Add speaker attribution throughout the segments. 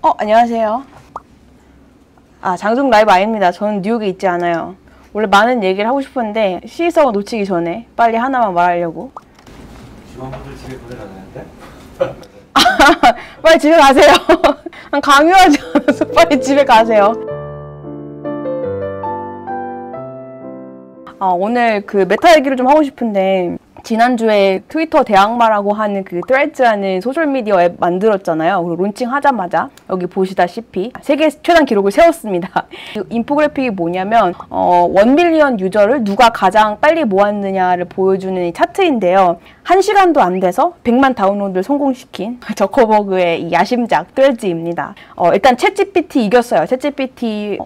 Speaker 1: 안녕하세요. 장중 라이브 아닙니다. 저는 뉴욕에 있지 않아요. 원래 많은 얘기를 하고 싶었는데 시의성을 놓치기 전에 빨리 하나만 말하려고.
Speaker 2: 직원분들 집에 보내라는데?
Speaker 1: 빨리 집에 가세요. 강요하지 않아서 빨리 집에 가세요. 오늘 그 메타 얘기를 좀 하고 싶은데, 지난주에 트위터 대항마라고 하는 그 Threads라는 소셜미디어 앱 만들었잖아요. 그리고 론칭하자마자 여기 보시다시피 세계 최단 기록을 세웠습니다. 인포그래픽이 뭐냐면 1밀리언 유저를 누가 가장 빨리 모았느냐를 보여주는 이 차트인데요. 1시간도 안 돼서 100만 다운로드를 성공시킨 저커버그의 이 야심작 Threads입니다. 일단 챗GPT 이겼어요. 챗GPT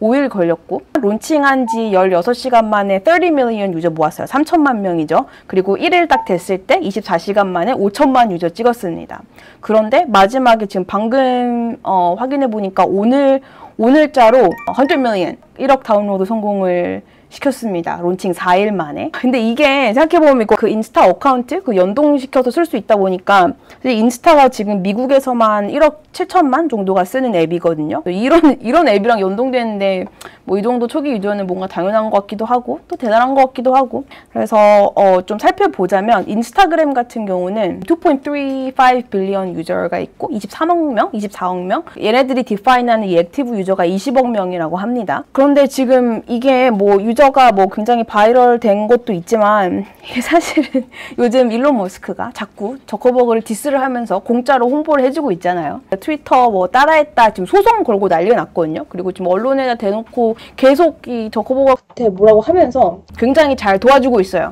Speaker 1: 5일 걸렸고, 론칭한 지 16시간 만에 30밀리언 유저 모았어요. 3천만 명이죠. 그리고 1일 딱 됐을 때 24시간 만에 5천만 유저 찍었습니다. 그런데 마지막에 지금 방금 확인해 보니까 오늘자로 100밀리언 1억 다운로드 성공을 시켰습니다. 론칭 4일 만에. 근데 이게 생각해보면 그 인스타 어카운트 연동시켜서 쓸 수 있다 보니까 인스타가 지금 미국에서만 1억 7천만 정도가 쓰는 앱이거든요. 이런 앱이랑 연동되는데 뭐 이 정도 초기 유저는 뭔가 당연한 것 같기도 하고 또 대단한 것 같기도 하고, 그래서 좀 살펴보자면 인스타그램 같은 경우는 2.35 빌리언 유저가 있고 24억 명 얘네들이 디파인하는 이 액티브 유저가 20억 명이라고 합니다. 그런데 지금 이게 뭐 유저가 뭐 굉장히 바이럴 된 것도 있지만, 이게 사실은 요즘 일론 머스크가 자꾸 저커버그를 디스를 하면서 공짜로 홍보를 해주고 있잖아요. 트위터 뭐 따라했다 지금 소송 걸고 난리가 났거든요. 그리고 지금 언론에다 대놓고 계속 이 저커버그한테 뭐라고 하면서 굉장히 잘 도와주고 있어요.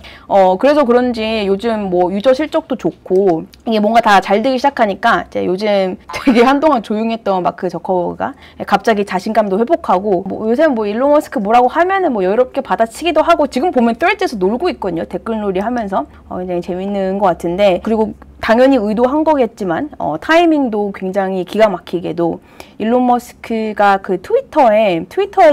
Speaker 1: 그래서 그런지 요즘 뭐 유저 실적도 좋고 이게 뭔가 다 잘 되기 시작하니까 이제 요즘 되게 한동안 조용했던 마크 저커버그가 갑자기 자신감도 회복하고, 뭐 요새는 뭐 일론 머스크 뭐라고 하면은 뭐 여유롭게 받아치기도 하고, 지금 보면 Threads에서 놀고 있거든요. 댓글놀이 하면서 굉장히 재밌는 것 같은데, 그리고 당연히 의도한 거겠지만 타이밍도 굉장히 기가 막히게도 일론 머스크가 그 트위터에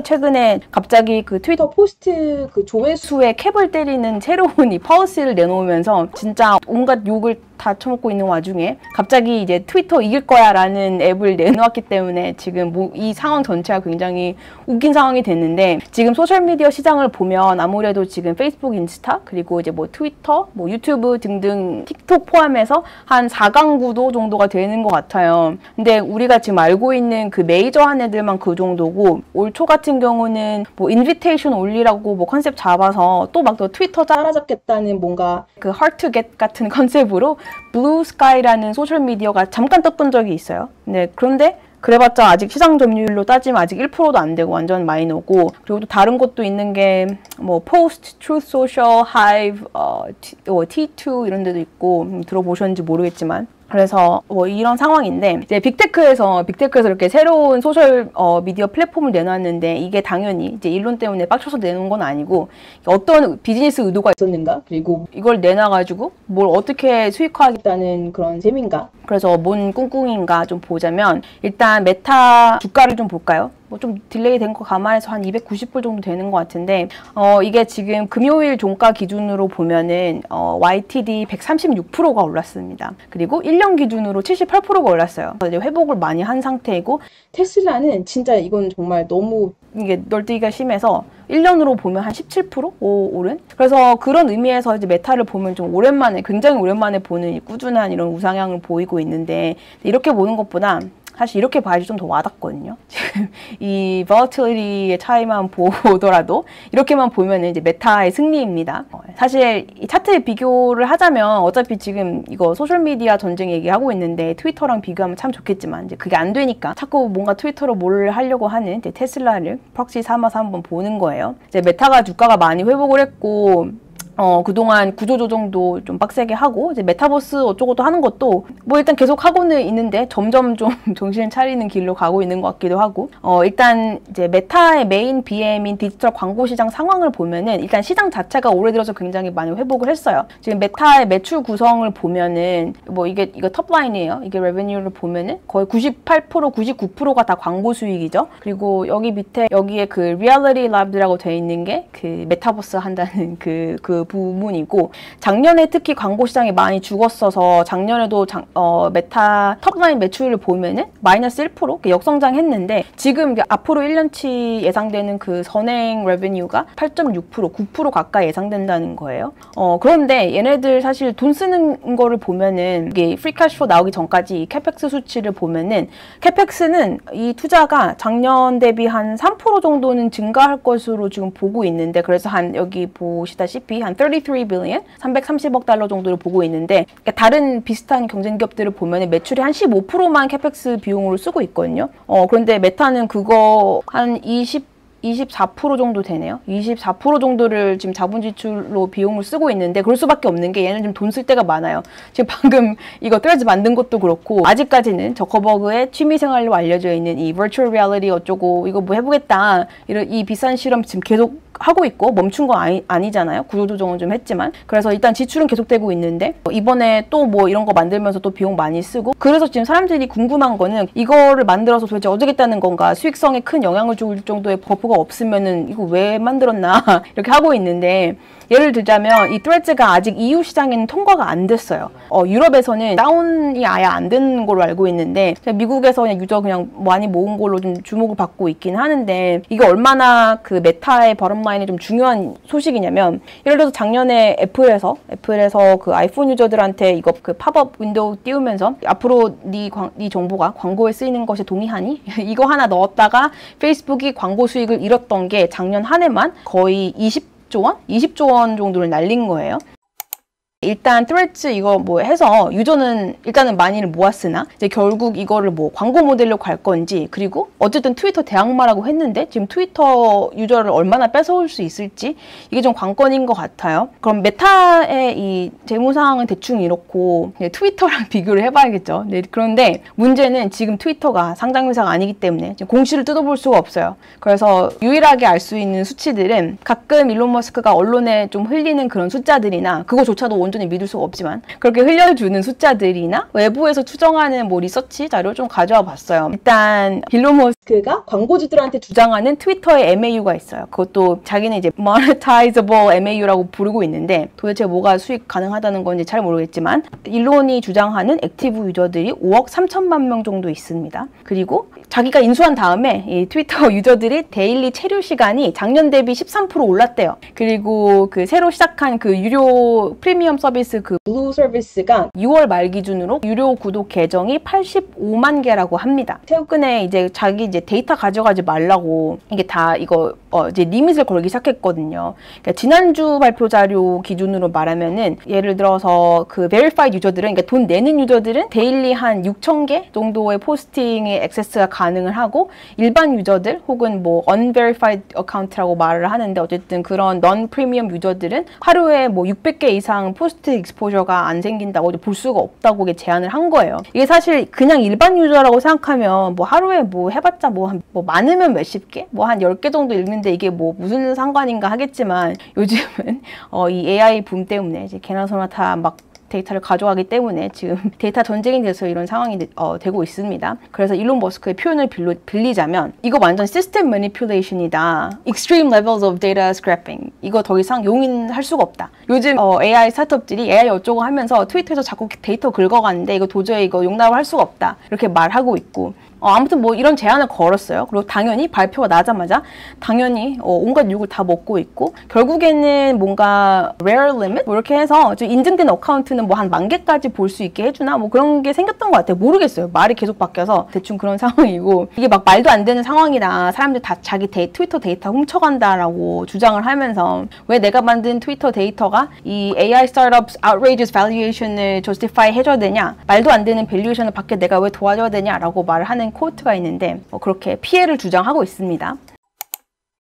Speaker 1: 최근에 갑자기 그 트위터 포스트 그 조회수에 캡을 때리는 새로운 이 policy를 내놓으면서 진짜 온갖 욕을 다 처먹고 있는 와중에 갑자기 이제 트위터 이길 거야 라는 앱을 내놓았기 때문에 지금 뭐 이 상황 전체가 굉장히 웃긴 상황이 됐는데, 지금 소셜미디어 시장을 보면 아무래도 지금 페이스북, 인스타, 그리고 이제 뭐 트위터, 뭐 유튜브 등등 틱톡 포함해서 한 4강 구도 정도가 되는 것 같아요. 근데 우리가 지금 알고 있는 그 메이저한 애들만 그 정도고, 올 초 같은 경우는 뭐 인비테이션 올리라고 뭐 컨셉 잡아서 또 막 또 트위터 따라잡겠다는 뭔가 그 hard to get 같은 컨셉으로 블루 스카이라는 소셜미디어가 잠깐 떴던 적이 있어요. 네, 그런데 그래봤자 아직 시장 점유율로 따지면 아직 1%도 안 되고 완전 마이너고, 그리고 또 다른 것도 있는 게 뭐 포스트, 트루스 소셜, 하이브, T2 이런 데도 있고, 들어보셨는지 모르겠지만, 그래서 뭐 이런 상황인데, 이제 빅테크에서 이렇게 새로운 소셜 미디어 플랫폼을 내놨는데, 이게 당연히 이제 일론 때문에 빡쳐서 내놓은 건 아니고 어떤 비즈니스 의도가 있었는가, 그리고 이걸 내놔가지고 뭘 어떻게 수익화하겠다는 그런 셈인가, 그래서 뭔 꿍꿍인가 좀 보자면, 일단 메타 주가를 좀 볼까요? 뭐 좀 딜레이 된 거 감안해서 한 290불 정도 되는 것 같은데, 이게 지금 금요일 종가 기준으로 보면은 YTD 136%가 올랐습니다. 그리고 1년 기준으로 78%가 올랐어요. 이제 회복을 많이 한 상태이고, 테슬라는 진짜 이건 정말 너무 이게 널뛰기가 심해서 1년으로 보면 한 17% 오른? 그래서 그런 의미에서 이제 메타를 보면 좀 굉장히 오랜만에 보는 이 꾸준한 이런 우상향을 보이고 있는데, 이렇게 보는 것보다 사실 이렇게 봐야지 좀 더 와닿거든요. 지금 이 volatility의 차이만 보더라도 이렇게만 보면 이제 메타의 승리입니다. 사실 이 차트 비교를 하자면 어차피 지금 이거 소셜미디어 전쟁 얘기하고 있는데 트위터랑 비교하면 참 좋겠지만 이제 그게 안 되니까 자꾸 뭔가 트위터로 뭘 하려고 하는 이제 테슬라를 프록시 삼아서 한번 보는 거예요. 이제 메타가 주가가 많이 회복을 했고, 그동안 구조조정도 좀 빡세게 하고, 이제 메타버스 어쩌고도 하는 것도 뭐 일단 계속 하고는 있는데 점점 좀 정신을 차리는 길로 가고 있는 것 같기도 하고, 일단 이제 메타의 메인 BM인 디지털 광고 시장 상황을 보면은 일단 시장 자체가 올해 들어서 굉장히 많이 회복을 했어요. 지금 메타의 매출 구성을 보면은 뭐 이거 톱라인이에요. 이게 레베뉴를 보면은 거의 98%, 99%가 다 광고 수익이죠. 그리고 여기 밑에 여기에 그 리얼리티 랩이라고 되어 있는 게 그 메타버스 한다는 그 부분이고, 작년에 특히 광고 시장이 많이 죽었어서 작년에도 메타 톱라인 매출을 보면은 마이너스 1% 역성장했는데, 지금 앞으로 1년치 예상되는 그 선행 레베뉴가 8.6%, 9% 가까이 예상된다는 거예요. 그런데 얘네들 사실 돈 쓰는 거를 보면은 이게 프리 캐시플로 나오기 전까지 이 캐펙스 수치를 보면은 캐펙스는 이 투자가 작년 대비 한 3% 정도는 증가할 것으로 지금 보고 있는데, 그래서 한 여기 보시다시피 한 33 빌리언, 330억 달러 정도를 보고 있는데, 그러니까 다른 비슷한 경쟁 기업들을 보면은 매출이 한 15%만 캐펙스 비용으로 쓰고 있거든요. 그런데 메타는 그거 한 24% 정도 되네요. 24% 정도를 지금 자본 지출로 비용을 쓰고 있는데, 그럴 수밖에 없는 게 얘는 좀 돈 쓸 때가 많아요. 지금 방금 이거 트레즈 만든 것도 그렇고, 아직까지는 저커버그의 취미생활로 알려져 있는 이 버추얼 리얼리티 어쩌고 이거 뭐 해보겠다, 이런 이 비싼 실험 지금 계속 하고 있고, 멈춘 건 아니잖아요. 구조조정은 좀 했지만. 그래서 일단 지출은 계속되고 있는데, 이번에 또 뭐 이런 거 만들면서 또 비용 많이 쓰고, 그래서 지금 사람들이 궁금한 거는 이거를 만들어서 도대체 어쩌겠다는 건가, 수익성에 큰 영향을 줄 정도의 버프가 없으면은 이거 왜 만들었나 이렇게 하고 있는데, 예를 들자면 이 트레즈가 아직 EU 시장에는 통과가 안 됐어요. 유럽에서는 다운이 아예 안 되는 걸로 알고 있는데, 미국에서 그냥 유저 그냥 많이 모은 걸로 좀 주목을 받고 있긴 하는데, 이게 얼마나 그 메타의 버럼라인에 좀 중요한 소식이냐면, 예를 들어서 작년에 애플에서 그 아이폰 유저들한테 이거 그 팝업 윈도우 띄우면서 앞으로 네 정보가 광고에 쓰이는 것에 동의하니? 이거 하나 넣었다가 페이스북이 광고 수익을 잃었던 게 작년 한 해만 거의 20조 원 정도를 날린 거예요. 일단 트레즈 이거 뭐 해서 유저는 일단은 많이를 모았으나 이제 결국 이거를 뭐 광고 모델로 갈 건지, 그리고 어쨌든 트위터 대항마라고 했는데 지금 트위터 유저를 얼마나 뺏어올 수 있을지, 이게 좀 관건인 것 같아요. 그럼 메타의 이 재무상황은 대충 이렇고 트위터랑 비교를 해봐야겠죠. 네, 그런데 문제는 지금 트위터가 상장회사가 아니기 때문에 지금 공시를 뜯어볼 수가 없어요. 그래서 유일하게 알 수 있는 수치들은 가끔 일론 머스크가 언론에 좀 흘리는 그런 숫자들이나, 그거조차도 온전히 믿을 수가 없지만 그렇게 흘려주는 숫자들이나 외부에서 추정하는 뭐 리서치 자료를 좀 가져와 봤어요. 일단 일론 머스크가 광고주들한테 주장하는 트위터의 MAU가 있어요. 그것도 자기는 이제 monetizable MAU라고 부르고 있는데, 도대체 뭐가 수익 가능하다는 건지 잘 모르겠지만 일론이 주장하는 액티브 유저들이 5억 3천만 명 정도 있습니다. 그리고 자기가 인수한 다음에 이 트위터 유저들이 데일리 체류 시간이 작년 대비 13% 올랐대요. 그리고 그 새로 시작한 그 유료 프리미엄 서비스 그 블루 서비스가 6월 말 기준으로 유료 구독 계정이 85만 개라고 합니다. 최근에 이제 자기 이제 데이터 가져가지 말라고 이게 다 이거 이제 리밋을 걸기 시작했거든요. 그러니까 지난주 발표 자료 기준으로 말하면은, 예를 들어서 그 verified 유저들은, 그러니까 돈 내는 유저들은 데일리 한 6,000개 정도의 포스팅에 액세스가 가능을 하고, 일반 유저들 혹은 뭐 unverified 어카운트라고 말을 하는데, 어쨌든 그런 non 프리미엄 유저들은 하루에 뭐 600개 이상 포스트 익스포저가 안 생긴다고 볼 수가 없다고 제안을 한 거예요. 이게 사실 그냥 일반 유저라고 생각하면 뭐 하루에 뭐 해봤자 뭐 많으면 몇십 개? 뭐 한 10개 정도 읽는데 이게 뭐 무슨 상관인가 하겠지만, 요즘은 이 AI 붐 때문에 이제 개나 소나 다 막 데이터를 가져가기 때문에 지금 데이터 전쟁이 돼서 이런 상황이 되고 있습니다. 그래서 일론 머스크의 표현을 빌리자면 이거 완전 시스템 매니플레이션이다. Extreme levels of data scraping. 이거 더 이상 용인할 수가 없다. 요즘 AI 스타트업들이 AI 어쩌고 하면서 트위터에서 자꾸 데이터 긁어가는데 이거 도저히 이거 용납을 할 수가 없다. 이렇게 말하고 있고, 아무튼 뭐 이런 제안을 걸었어요. 그리고 당연히 발표가 나자마자 당연히 온갖 욕을 다 먹고 있고, 결국에는 뭔가 rare limit 뭐 이렇게 해서 좀 인증된 어카운트는 뭐 한 10,000개까지 볼 수 있게 해주나 뭐 그런 게 생겼던 것 같아요. 모르겠어요. 말이 계속 바뀌어서 대충 그런 상황이고, 이게 막 말도 안 되는 상황이다, 사람들 다 자기 트위터 데이터 훔쳐간다라고 주장을 하면서, 왜 내가 만든 트위터 데이터가 이 AI 스타트업's outrageous valuation을 justify 해줘야 되냐, 말도 안 되는 밸류에이션을 받게 내가 왜 도와줘야 되냐라고 말을 하는 코트가 있는데, 그렇게 피해를 주장하고 있습니다.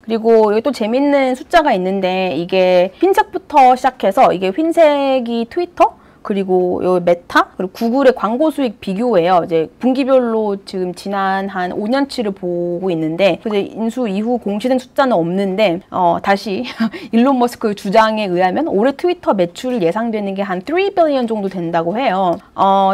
Speaker 1: 그리고 여기 또 재밌는 숫자가 있는데, 이게 흰색부터 시작해서, 이게 흰색이 트위터, 그리고 요 메타, 그리고 구글의 광고 수익 비교예요. 이제 분기별로 지금 지난 한 5년치를 보고 있는데 이제 인수 이후 공시된 숫자는 없는데 다시 일론 머스크 주장에 의하면 올해 트위터 매출 예상되는 게 한 3 빌리언 정도 된다고 해요.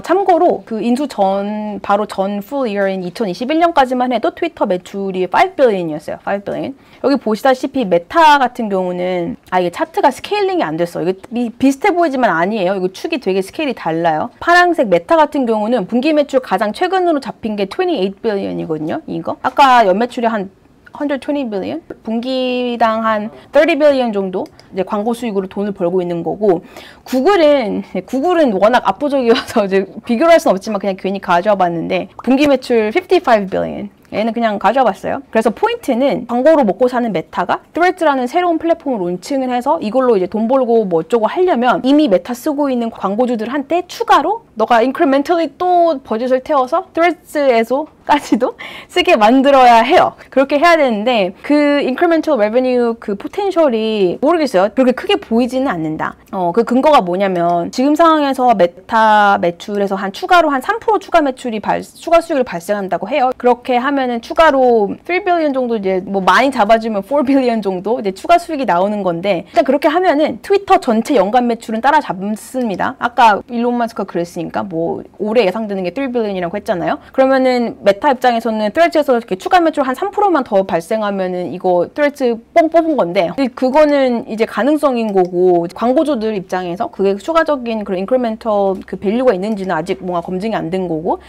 Speaker 1: 참고로 그 인수 전 바로 전 full year인 2021년까지만 해도 트위터 매출이 5 빌리언이었어요. 5 빌리언. 여기 보시다시피 메타 같은 경우는 이게 차트가 스케일링이 안 됐어요. 이게 비슷해 보이지만 아니에요. 이거 축이 되게 스케일이 달라요. 파란색 메타 같은 경우는 분기 매출 가장 최근으로 잡힌 게 28 빌리언이거든요. 이거 아까 연매출이 한 120 빌리언? 분기당 한 30 빌리언 정도 이제 광고 수익으로 돈을 벌고 있는 거고, 구글은 워낙 압도적이어서 이제 비교를 할 수는 없지만 그냥 괜히 가져와 봤는데 분기 매출 55 빌리언. 얘는 그냥 가져와 봤어요. 그래서 포인트는 광고로 먹고 사는 메타가 Threads라는 새로운 플랫폼을 론칭을 해서 이걸로 이제 돈 벌고 뭐 어쩌고 하려면 이미 메타 쓰고 있는 광고주들한테 추가로 너가 incrementally 또 버짓을 태워서 Threads에서까지도 쓰게 만들어야 해요. 그렇게 해야 되는데 그 incremental revenue 그 포텐셜이 모르겠어요. 그렇게 크게 보이지는 않는다. 그 근거가 뭐냐면 지금 상황에서 메타 매출에서 추가로 한 3% 추가 매출이 추가 수익을 발생한다고 해요. 그렇게 하면은 추가로 3 빌리언 정도 이제 뭐 많이 잡아주면 4 빌리언 정도 이제 추가 수익이 나오는 건데, 일단 그렇게 하면은 트위터 전체 연간 매출은 따라잡습니다. 아까 일론 머스크가 그랬으니까 뭐 올해 예상되는 게 3 빌리언이라고 했잖아요. 그러면은 메타 입장에서는 트레드에서 이렇게 추가 매출 한 3%만 더 발생하면은 이거 트레드 뽕 뽑은 건데, 그거는 이제 가능성인 거고 광고주들 입장에서 그게 추가적인 그런 인크리멘털 그 밸류가 있는지는 아직 뭔가 검증이 안 된 거고,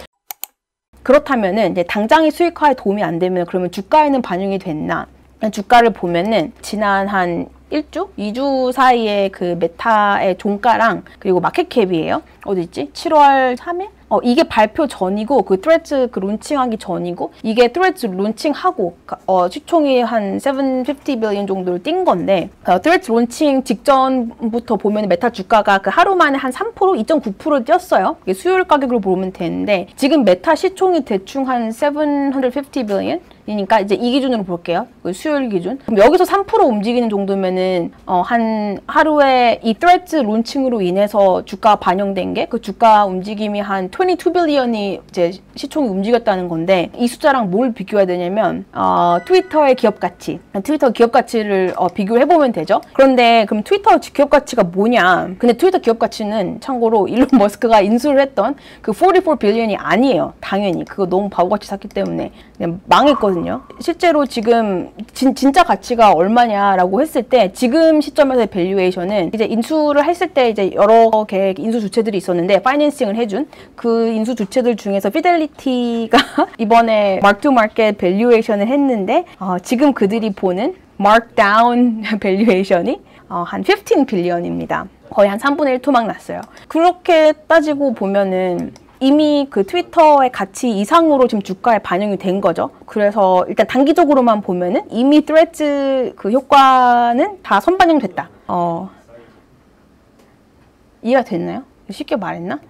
Speaker 1: 그렇다면은 이제 당장의 수익화에 도움이 안 되면 그러면 주가에는 반영이 됐나? 주가를 보면은 지난 한 1주? 2주 사이에 그 메타의 종가랑 그리고 마켓캡이에요. 어디 있지? 7월 3일? 이게 발표 전이고 그 Threads 그 론칭하기 전이고, 이게 Threads 론칭하고 시총이 한 750 빌리언 정도를 뛴 건데, Threads 론칭 직전부터 보면 메타 주가가 그 하루 만에 한 3%, 2.9% 뛰었어요. 이게 수요일 가격으로 보면 되는데 지금 메타 시총이 대충 한 750 빌리언? 이니까 이제 이 기준으로 볼게요. 수요일 기준. 그럼 여기서 3% 움직이는 정도면은 한 하루에 이 Threads 론칭으로 인해서 주가 반영된 게 그 주가 움직임이 한 22 빌리언이 이제 시총이 움직였다는 건데, 이 숫자랑 뭘 비교해야 되냐면 트위터의 기업 가치, 트위터 기업 가치를 비교해 보면 되죠. 그런데 그럼 트위터 기업 가치가 뭐냐? 근데 트위터 기업 가치는 참고로 일론 머스크가 인수를 했던 그 44 빌리언이 아니에요. 당연히 그거 너무 바보같이 샀기 때문에 그냥 망했거든요. 실제로 지금 진짜 가치가 얼마냐라고 했을 때 지금 시점에서의 밸류에이션은 이제 인수를 했을 때 이제 여러 개의 인수 주체들이 있었는데 파이낸싱을 해준 그 인수 주체들 중에서 피델리티가 이번에 마크 투 마켓 밸류에이션을 했는데 지금 그들이 보는 마크다운 밸류에이션이 한 15 빌리언입니다. 거의 한 3분의 1 토막 났어요. 그렇게 따지고 보면은 이미 그 트위터의 가치 이상으로 지금 주가에 반영이 된 거죠. 그래서 일단 단기적으로만 보면은 이미 Threads 그 효과는 다 선반영됐다. 이해가 됐나요? 쉽게 말했나?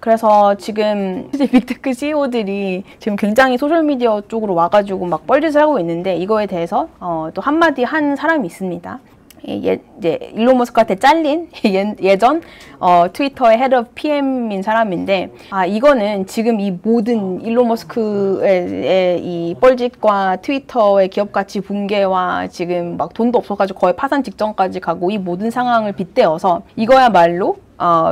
Speaker 1: 그래서 지금 이제 빅테크 CEO들이 지금 굉장히 소셜미디어 쪽으로 와가지고 막 뻘짓을 하고 있는데, 이거에 대해서 또 한마디 한 사람이 있습니다. 이제 일론 머스크한테 잘린 예전 트위터의 헤드 오브 PM인 사람인데, 이거는 지금 이 모든 일론 머스크의 이 뻘짓과 트위터의 기업 가치 붕괴와 지금 막 돈도 없어가지고 거의 파산 직전까지 가고 이 모든 상황을 빗대어서 이거야말로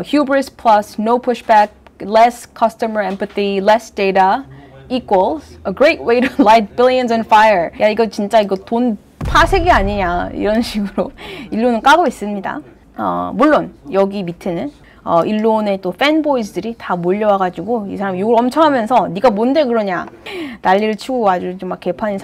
Speaker 1: hubris plus no pushback, less customer empathy, less data equals a great way to light billions on fire. 야, 이거 진짜 이거 돈 파색이 아니냐, 이런 식으로 일론은 까고 있습니다. 물론 여기 밑에는 일론의 또 팬보이즈들이 다 몰려와가지고 이 사람 욕을 엄청 하면서 네가 뭔데 그러냐 난리를 치고 아주 좀 막 개판인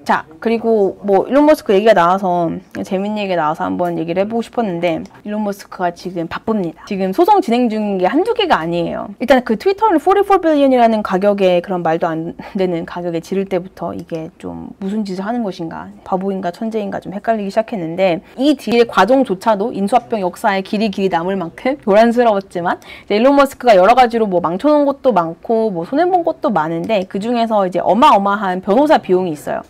Speaker 1: 자, 그리고 뭐 일론 머스크 얘기가 나와서 재밌는 얘기가 나와서 한번 얘기를 해보고 싶었는데, 일론 머스크가 지금 바쁩니다. 지금 소송 진행 중인 게 한두 개가 아니에요. 일단 그 트위터는 44 빌리언이라는 가격에, 그런 말도 안 되는 가격에 지를 때부터 이게 좀 무슨 짓을 하는 것인가, 바보인가 천재인가 좀 헷갈리기 시작했는데, 이 뒤의 과정조차도 인수합병 역사의 길이 남을 만큼 교란스러웠지만 이제 일론 머스크가 여러 가지로 뭐 망쳐놓은 것도 많고 뭐 손해본 것도 많은데, 그 중에서 이제 어마어마한 변호사 비용이 있어요.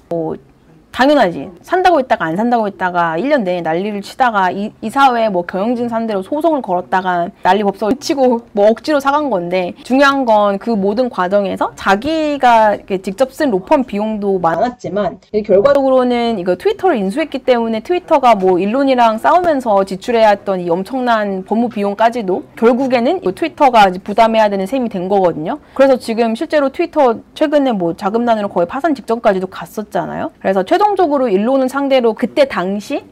Speaker 1: 당연하지. 산다고 했다가 안 산다고 했다가 1년 내내 난리를 치다가 이사회에 뭐 경영진 상대로 소송을 걸었다가 난리 법석을 치고 뭐 억지로 사간 건데, 중요한 건 그 모든 과정에서 자기가 직접 쓴 로펌 비용도 많았지만 결과적으로는 이거 트위터를 인수했기 때문에 트위터가 뭐 일론이랑 싸우면서 지출해야 했던 이 엄청난 법무 비용까지도 결국에는 트위터가 부담해야 되는 셈이 된 거거든요. 그래서 지금 실제로 트위터 최근에 뭐 자금난으로 거의 파산 직전까지도 갔었잖아요. 그래서 최종적으로 일론을 상대로 그때 당시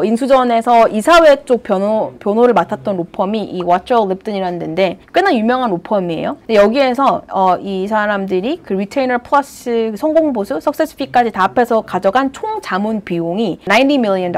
Speaker 1: 인수전에서 이사회 쪽 변호를 맡았던 로펌이 이 와처 립튼이라는 데인데 꽤나 유명한 로펌이에요. 근데 여기에서 이 사람들이 그 리테이너 플러스 성공보수, 석세스 피까지 다 합해서 가져간 총 자문 비용이 $90 million.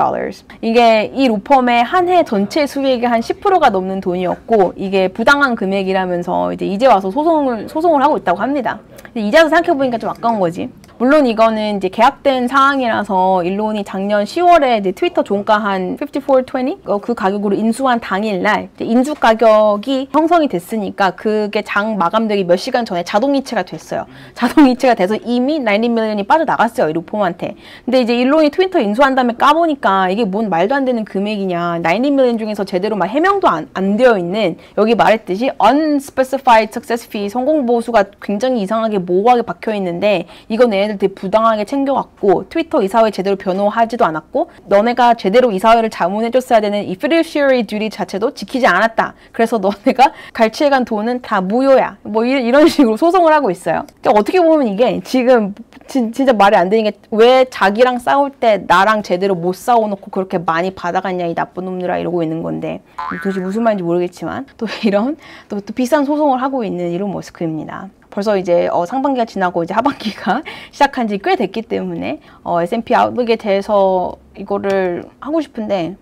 Speaker 1: 이게 이 로펌의 한 해 전체 수익의 한 10%가 넘는 돈이었고, 이게 부당한 금액이라면서 이제 와서 소송을 하고 있다고 합니다. 근데 이제 와서 생각해보니까 좀 아까운 거지. 물론 이거는 이제 계약된 상황이라서 일론이 작년 10월에 이제 트위터 종가 한 54.20 그 가격으로 인수한 당일날 인수 가격이 형성이 됐으니까 그게 장 마감되기 몇 시간 전에 자동이체가 됐어요. 자동이체가 돼서 이미 90 million이 빠져나갔어요, 이 로펌한테. 근데 이제 일론이 트위터 인수한 다음에 까보니까 이게 뭔 말도 안 되는 금액이냐, 90 million 중에서 제대로 막 해명도 안 되어 있는, 여기 말했듯이 unspecified success fee, 성공 보수가 굉장히 이상하게 모호하게 박혀 있는데, 이건 얘네들 되게 부당하게 챙겨갔고 트위터 이사회 제대로 변호하지도 않았고, 너네가 제대로 이사회를 자문해줬어야 되는 이 fiduciary duty 자체도 지키지 않았다. 그래서 너네가 갈취해간 돈은 다 무효야. 뭐 이런 식으로 소송을 하고 있어요. 어떻게 보면 이게 지금 진짜 말이 안 되는 게, 왜 자기랑 싸울 때 나랑 제대로 못 싸워놓고 그렇게 많이 받아갔냐 이 나쁜 놈들아, 이러고 있는 건데, 도대체 무슨 말인지 모르겠지만 또 이런 또 비싼 소송을 하고 있는 이런 머스크입니다. 벌써 이제 상반기가 지나고 이제 하반기가 시작한 지 꽤 됐기 때문에 S&P 아웃룩에 대해서 이거를 하고 싶은데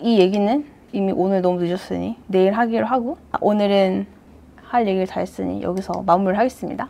Speaker 1: 이 얘기는 이미 오늘 너무 늦었으니 내일 하기로 하고, 오늘은 할 얘기를 다 했으니 여기서 마무리를 하겠습니다.